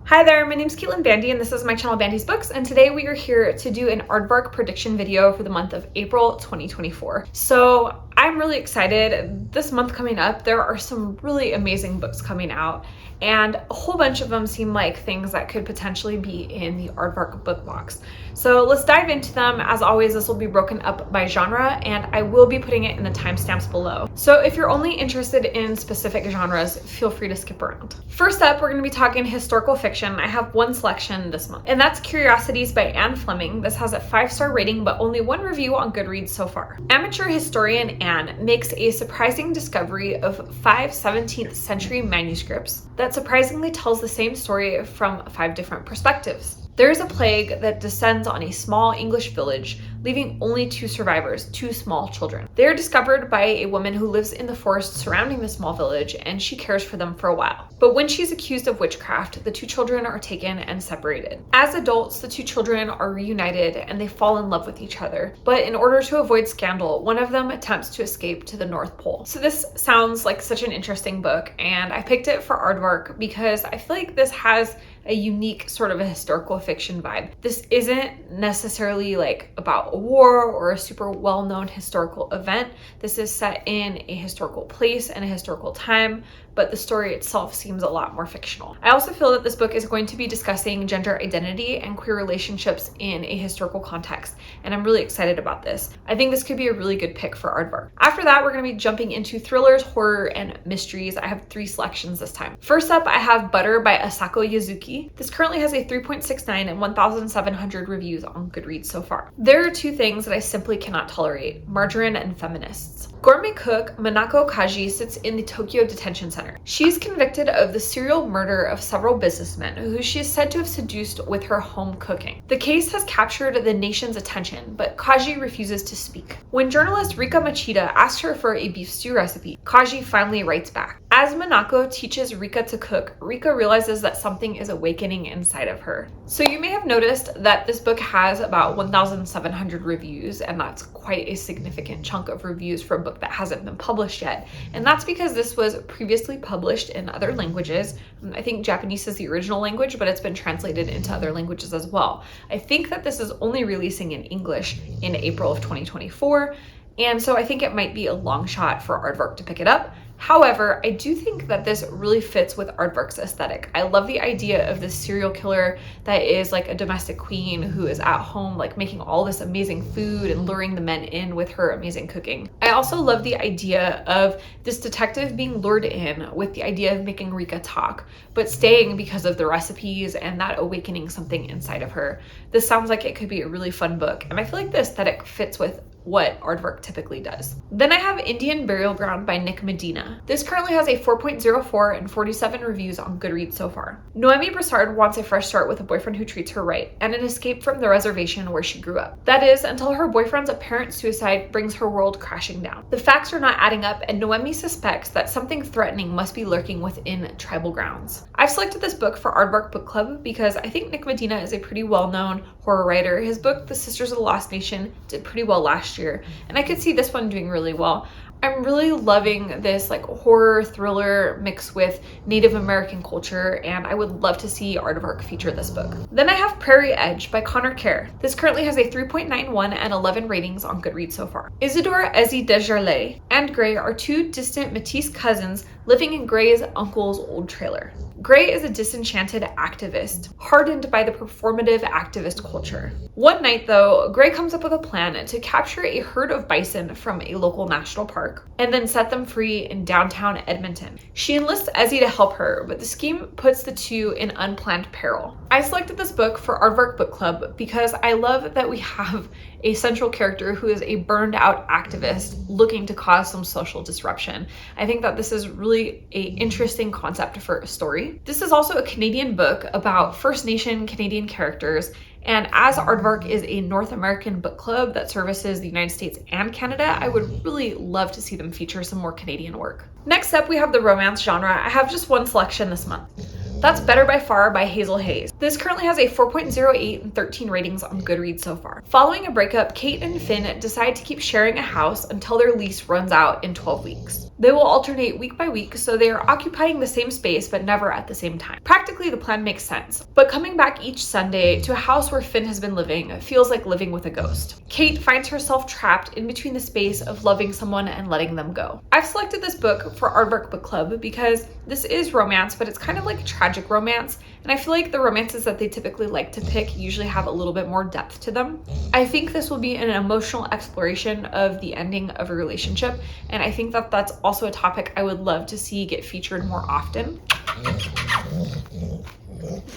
Hi there, my name's Caitlin Bandy and this is my channel Bandy's Books, and today we are here to do an Aardvark prediction video for the month of April 2024. So I'm really excited. This month coming up, there are some really amazing books coming out, and a whole bunch of them seem like things that could potentially be in the Aardvark book box. So let's dive into them. As always, this will be broken up by genre, and I will be putting it in the timestamps below. So if you're only interested in specific genres, feel free to skip around. First up, we're going to be talking historical fiction. I have one selection this month, and that's Curiosities by Fleming. This has a 5-star rating, but only one review on Goodreads so far. Amateur historian Anne makes a surprising discovery of 5 17th century manuscripts that surprisingly tells the same story from 5 different perspectives. There is a plague that descends on a small English village, leaving only 2 survivors, 2 small children. They are discovered by a woman who lives in the forest surrounding the small village, and she cares for them for a while. But when she's accused of witchcraft, the 2 children are taken and separated. As adults, the 2 children are reunited and they fall in love with each other. But in order to avoid scandal, one of them attempts to escape to the North Pole. So this sounds like such an interesting book, and I picked it for Aardvark because I feel like this has a unique sort of a historical fiction vibe. This isn't necessarily like about a war or a super well-known historical event. This is set in a historical place and a historical time, but the story itself seems a lot more fictional. I also feel that this book is going to be discussing gender identity and queer relationships in a historical context, and I'm really excited about this. I think this could be a really good pick for Aardvark. After that, we're going to be jumping into thrillers, horror, and mysteries. I have 3 selections this time. First up, I have Butter by Asako Yuzuki. This currently has a 3.69 and 1,700 reviews on Goodreads so far. There are 2 things that I simply cannot tolerate: margarine and feminists. Gourmet cook Minako Kaji sits in the Tokyo detention center. She is convicted of the serial murder of several businessmen who she is said to have seduced with her home cooking. The case has captured the nation's attention, but Kaji refuses to speak. When journalist Rika Machida asks her for a beef stew recipe, Kaji finally writes back. As Minako teaches Rika to cook, Rika realizes that something is awakening inside of her. So you may have noticed that this book has about 1,700 reviews, and that's quite a significant chunk of reviews for a book that hasn't been published yet. And that's because this was previously published in other languages. I think Japanese is the original language, but it's been translated into other languages as well. I think that this is only releasing in English in April of 2024. And so I think it might be a long shot for Aardvark to pick it up. However, I do think that this really fits with Aardvark's aesthetic. I love the idea of this serial killer that is like a domestic queen who is at home like making all this amazing food and luring the men in with her amazing cooking. I also love the idea of this detective being lured in with the idea of making Rika talk, but staying because of the recipes and that awakening something inside of her. This sounds like it could be a really fun book, and I feel like the aesthetic fits with what Aardvark typically does. Then I have Indian Burial Ground by Medina. This currently has a 4.04 and 47 reviews on Goodreads so far. Noemi Broussard wants a fresh start with a boyfriend who treats her right, and an escape from the reservation where she grew up. That is, until her boyfriend's apparent suicide brings her world crashing down. The facts are not adding up, and Noemi suspects that something threatening must be lurking within tribal grounds. I've selected this book for Aardvark Book Club because I think Medina is a pretty well-known horror writer. His book, The Sisters of the Lost Nation, did pretty well last year, and I could see this one doing really well. I'm really loving this like horror thriller mixed with Native American culture, and I would love to see Aardvark feature this book. Then I have Prairie Edge by Kerr. This currently has a 3.91 and 11 ratings on Goodreads so far. Isidore Ezzy Desjardins and Gray are 2 distant Métis cousins living in Gray's uncle's old trailer. Gray is a disenchanted activist, hardened by the performative activist culture. One night, though, Gray comes up with a plan to capture a herd of bison from a local national park and then set them free in downtown Edmonton. She enlists Ezzy to help her, but the scheme puts the 2 in unplanned peril. I selected this book for Aardvark Book Club because I love that we have a central character who is a burned out activist looking to cause some social disruption. I think that this is really an interesting concept for a story. This is also a Canadian book about First Nation Canadian characters, and as Aardvark is a North American book club that services the United States and Canada, I would really love to see them feature some more Canadian work. Next up, we have the romance genre. I have just one selection this month. That's Better by Far by Hazel Hayes. This currently has a 4.08 and 13 ratings on Goodreads so far. Following a breakup, Kate and Finn decide to keep sharing a house until their lease runs out in 12 weeks. They will alternate week by week, so they are occupying the same space but never at the same time. Practically, the plan makes sense, but coming back each Sunday to a house where Finn has been living feels like living with a ghost. Kate finds herself trapped in between the space of loving someone and letting them go. I've selected this book for Aardvark Book Club because this is romance, but it's kind of like a tragic romance, and I feel like the romances that they typically like to pick usually have a little bit more depth to them. I think this will be an emotional exploration of the ending of a relationship, and I think that that's also a topic I would love to see get featured more often.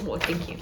Well, thank you.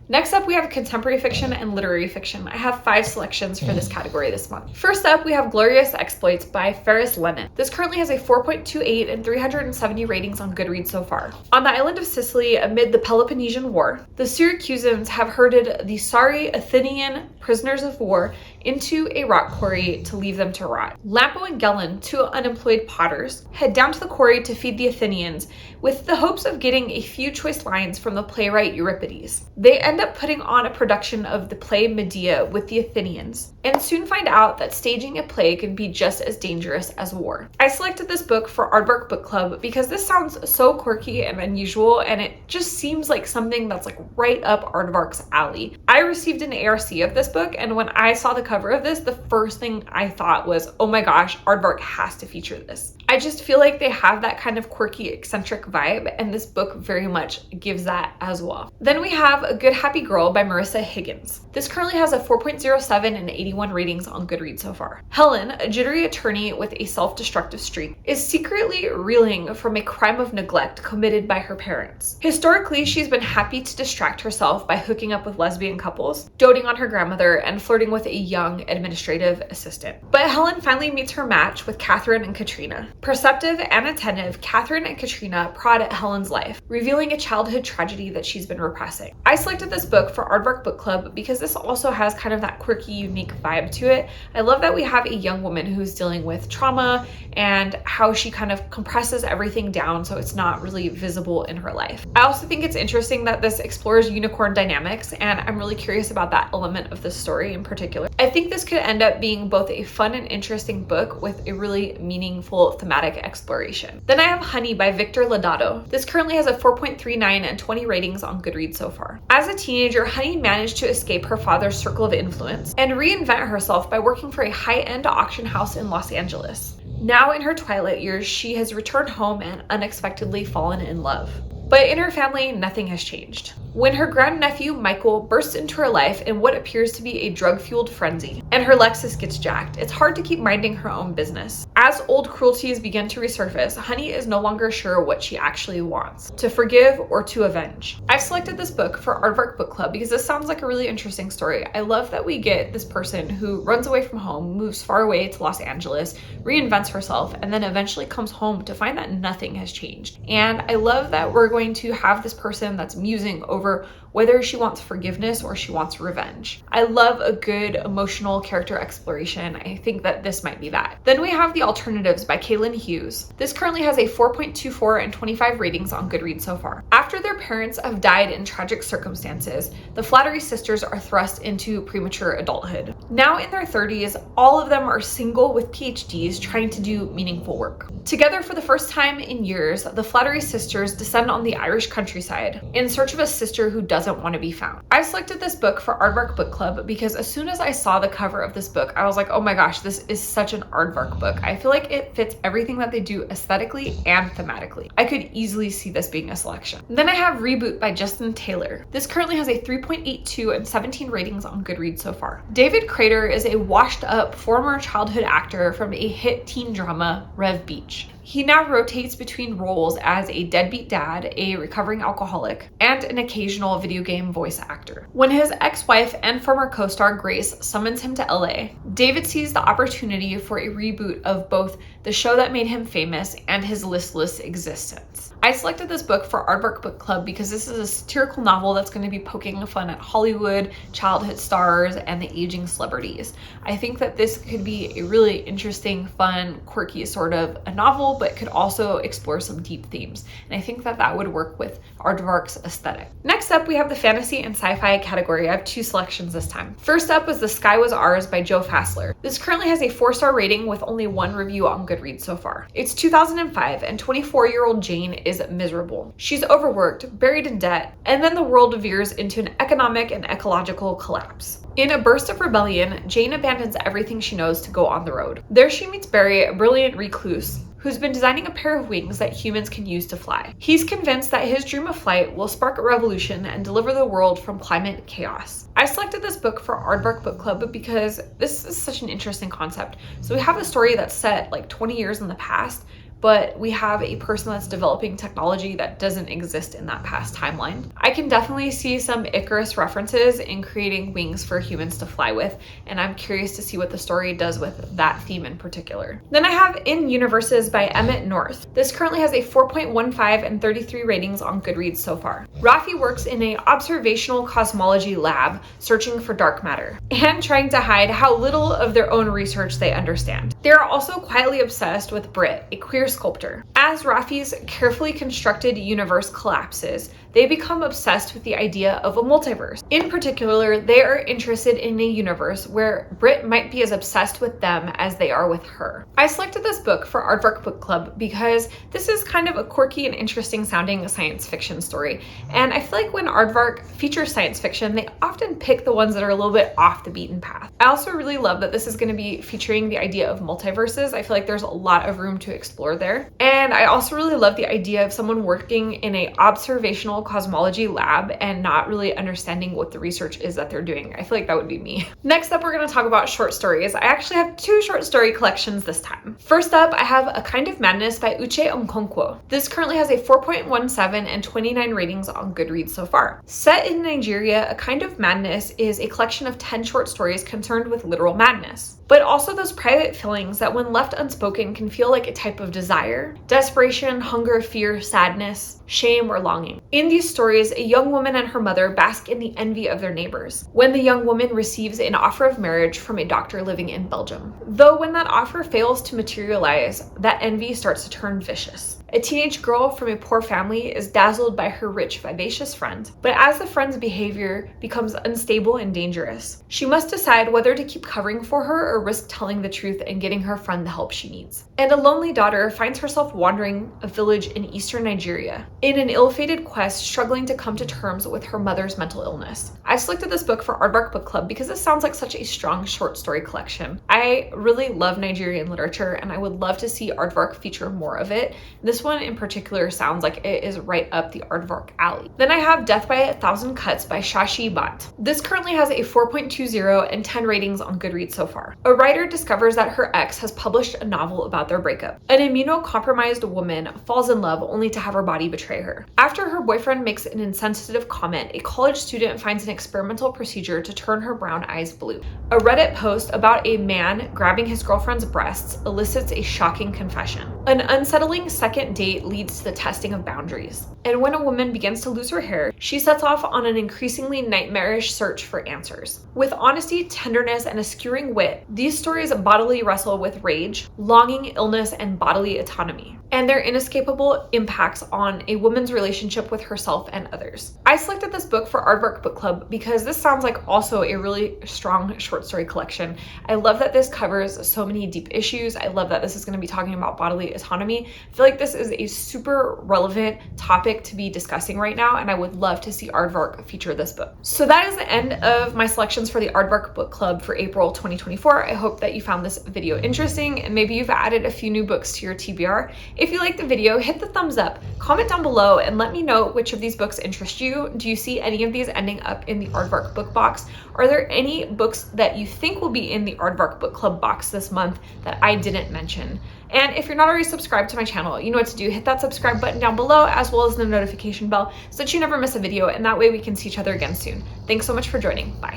Next up, we have contemporary fiction and literary fiction. I have 5 selections for this category this month. First up, we have Glorious Exploits by Lennon. This currently has a 4.28 and 370 ratings on Goodreads so far. On the island of Sicily, amid the Peloponnesian War, the Syracusans have herded the sorry Athenian prisoners of war into a rock quarry to leave them to rot. Lampo and Gellin, 2 unemployed potters, head down to the quarry to feed the Athenians with the hopes of getting a few choice lines from the playwright Euripides. They end up putting on a production of the play Medina with the Athenians, and soon find out that staging a play can be just as dangerous as war. I selected this book for Aardvark Book Club because this sounds so quirky and unusual, and it just seems like something that's like right up Aardvark's alley. I received an ARC of this book, and when I saw the cover of this, the first thing I thought was, oh my gosh, Aardvark has to feature this. I just feel like they have that kind of quirky, eccentric vibe, and this book very much gives that as well. Then we have A Good Happy Girl by Marissa Higgins. This currently has a 4.07 and 81 ratings on Goodreads so far. Helen, a jittery attorney with a self-destructive streak, is secretly reeling from a crime of neglect committed by her parents. Historically, she's been happy to distract herself by hooking up with lesbian couples, doting on her grandmother, and flirting with a young administrative assistant. But Helen finally meets her match with Catherine and Katrina. Perceptive and attentive, Catherine and Katrina prod at Helen's life, revealing a childhood tragedy that she's been repressing. I selected this book for Aardvark Book Club because this also has kind of that quirky, unique vibe to it. I love that we have a young woman who's dealing with trauma and how she kind of compresses everything down so it's not really visible in her life. I also think it's interesting that this explores unicorn dynamics, and I'm really curious about that element of the story in particular. I think this could end up being both a fun and interesting book with a really meaningful thematic exploration. Then I have Honey by Victor Lodato. This currently has a 4.39 and 20 ratings on Goodreads so far. As a teenager, Honey managed to escape her father's circle of influence and reinvent herself by working for a high-end auction house in Los Angeles. Now in her twilight years, she has returned home and unexpectedly fallen in love. But in her family, nothing has changed. When her grandnephew Michael bursts into her life in what appears to be a drug-fueled frenzy, and her Lexus gets jacked, it's hard to keep minding her own business. As old cruelties begin to resurface, Honey is no longer sure what she actually wants, to forgive or to avenge. I've selected this book for Aardvark Book Club because this sounds like a really interesting story. I love that we get this person who runs away from home, moves far away to Los Angeles, reinvents herself, and then eventually comes home to find that nothing has changed. And I love that we're going to have this person that's musing over whether she wants forgiveness or she wants revenge. I love a good emotional character exploration. I think that this might be that. Then we have The Alternatives by Caoilinn Hughes. This currently has a 4.24 and 25 ratings on Goodreads so far. After their parents have died in tragic circumstances, the Flattery sisters are thrust into premature adulthood. Now in their 30s, all of them are single with PhDs trying to do meaningful work. Together for the first time in years, the Flattery sisters descend on the Irish countryside in search of a sister who doesn't want to be found. I selected this book for Aardvark Book Club because as soon as I saw the cover of this book, I was like, oh my gosh, this is such an Aardvark book. I feel like it fits everything that they do aesthetically and thematically. I could easily see this being a selection. Then I have Reboot by Justin Taylor. This currently has a 3.82 and 17 ratings on Goodreads so far. David Crater is a washed up former childhood actor from a hit teen drama, Rev Beach. He now rotates between roles as a deadbeat dad, a recovering alcoholic, and an occasional video game voice actor. When his ex-wife and former co-star Grace summons him to LA, David sees the opportunity for a reboot of both the show that made him famous and his listless existence. I selected this book for Aardvark Book Club because this is a satirical novel that's going to be poking fun at Hollywood, childhood stars, and the aging celebrities. I think that this could be a really interesting, fun, quirky sort of a novel, but could also explore some deep themes. And I think that that would work with Aardvark's aesthetic. Next up, we have the fantasy and sci-fi category. I have 2 selections this time. First up was The Sky Was Ours by Joe Fassler. This currently has a 4-star rating with only 1 review on Goodreads so far. It's 2005 and 24-year-old Jane is miserable. She's overworked, buried in debt, and then the world veers into an economic and ecological collapse. In a burst of rebellion, Jane abandons everything she knows to go on the road. There she meets Barry, a brilliant recluse, who's been designing a pair of wings that humans can use to fly. He's convinced that his dream of flight will spark a revolution and deliver the world from climate chaos. I selected this book for Aardvark Book Club because this is such an interesting concept. So we have a story that's set like 20 years in the past, but we have a person that's developing technology that doesn't exist in that past timeline. I can definitely see some Icarus references in creating wings for humans to fly with, and I'm curious to see what the story does with that theme in particular. Then I have In Universes by Emet North. This currently has a 4.15 and 33 ratings on Goodreads so far. Rafi works in an observational cosmology lab searching for dark matter and trying to hide how little of their own research they understand. They are also quietly obsessed with Brit, a queer sculptor. As Rafi's carefully constructed universe collapses, they become obsessed with the idea of a multiverse. In particular, they are interested in a universe where Brit might be as obsessed with them as they are with her. I selected this book for Aardvark Book Club because this is kind of a quirky and interesting sounding science fiction story. And I feel like when Aardvark features science fiction, they often pick the ones that are a little bit off the beaten path. I also really love that this is going to be featuring the idea of multiverses. I feel like there's a lot of room to explore there. And I also really love the idea of someone working in a observational cosmology lab and not really understanding what the research is that they're doing. I feel like that would be me. Next up, we're going to talk about short stories. I actually have 2 short story collections this time. First up, I have A Kind of Madness by Uche Unkonkwo. This currently has a 4.17 and 29 ratings on Goodreads so far. Set in Nigeria, A Kind of Madness is a collection of 10 short stories concerned with literal madness, but also those private feelings that when left unspoken can feel like a type of desire, desperation, hunger, fear, sadness, shame, or longing. In these stories, a young woman and her mother bask in the envy of their neighbors when the young woman receives an offer of marriage from a doctor living in Belgium. Though when that offer fails to materialize, that envy starts to turn vicious. A teenage girl from a poor family is dazzled by her rich, vivacious friend, but as the friend's behavior becomes unstable and dangerous, she must decide whether to keep covering for her or risk telling the truth and getting her friend the help she needs. And a lonely daughter finds herself wandering a village in eastern Nigeria in an ill-fated quest, struggling to come to terms with her mother's mental illness. I selected this book for Aardvark Book Club because this sounds like such a strong short story collection. I really love Nigerian literature and I would love to see Aardvark feature more of it. This one in particular sounds like it is right up the Aardvark alley. Then I have Death by 1,000 Cuts by Shashi Bhat. This currently has a 4.20 and 10 ratings on Goodreads so far. A writer discovers that her ex has published a novel about their breakup. An immunocompromised woman falls in love only to have her body betray her. After her boyfriend makes an insensitive comment, a college student finds an experimental procedure to turn her brown eyes blue. A Reddit post about a man grabbing his girlfriend's breasts elicits a shocking confession. An unsettling second date leads to the testing of boundaries. And when a woman begins to lose her hair, she sets off on an increasingly nightmarish search for answers. With honesty, tenderness, and a skewering wit, these stories bodily wrestle with rage, longing, illness, and bodily autonomy, and their inescapable impacts on a woman's relationship with herself and others. I selected this book for Aardvark Book Club because this sounds like also a really strong short story collection. I love that this covers so many deep issues. I love that this is going to be talking about bodily autonomy. I feel like this is a super relevant topic to be discussing right now, and I would love to see Aardvark feature this book. So that is the end of my selections for the Aardvark Book Club for April 2024. I hope that you found this video interesting and maybe you've added a few new books to your TBR. If you liked the video, hit the thumbs up, comment down below, and let me know which of these books interest you. Do you see any of these ending up in the Aardvark book box? Are there any books that you think will be in the Aardvark Book Club box this month that I didn't mention? And if you're not already subscribed to my channel, you know what to do. Hit that subscribe button down below as well as the notification bell so that you never miss a video, and that way we can see each other again soon. Thanks so much for joining. Bye.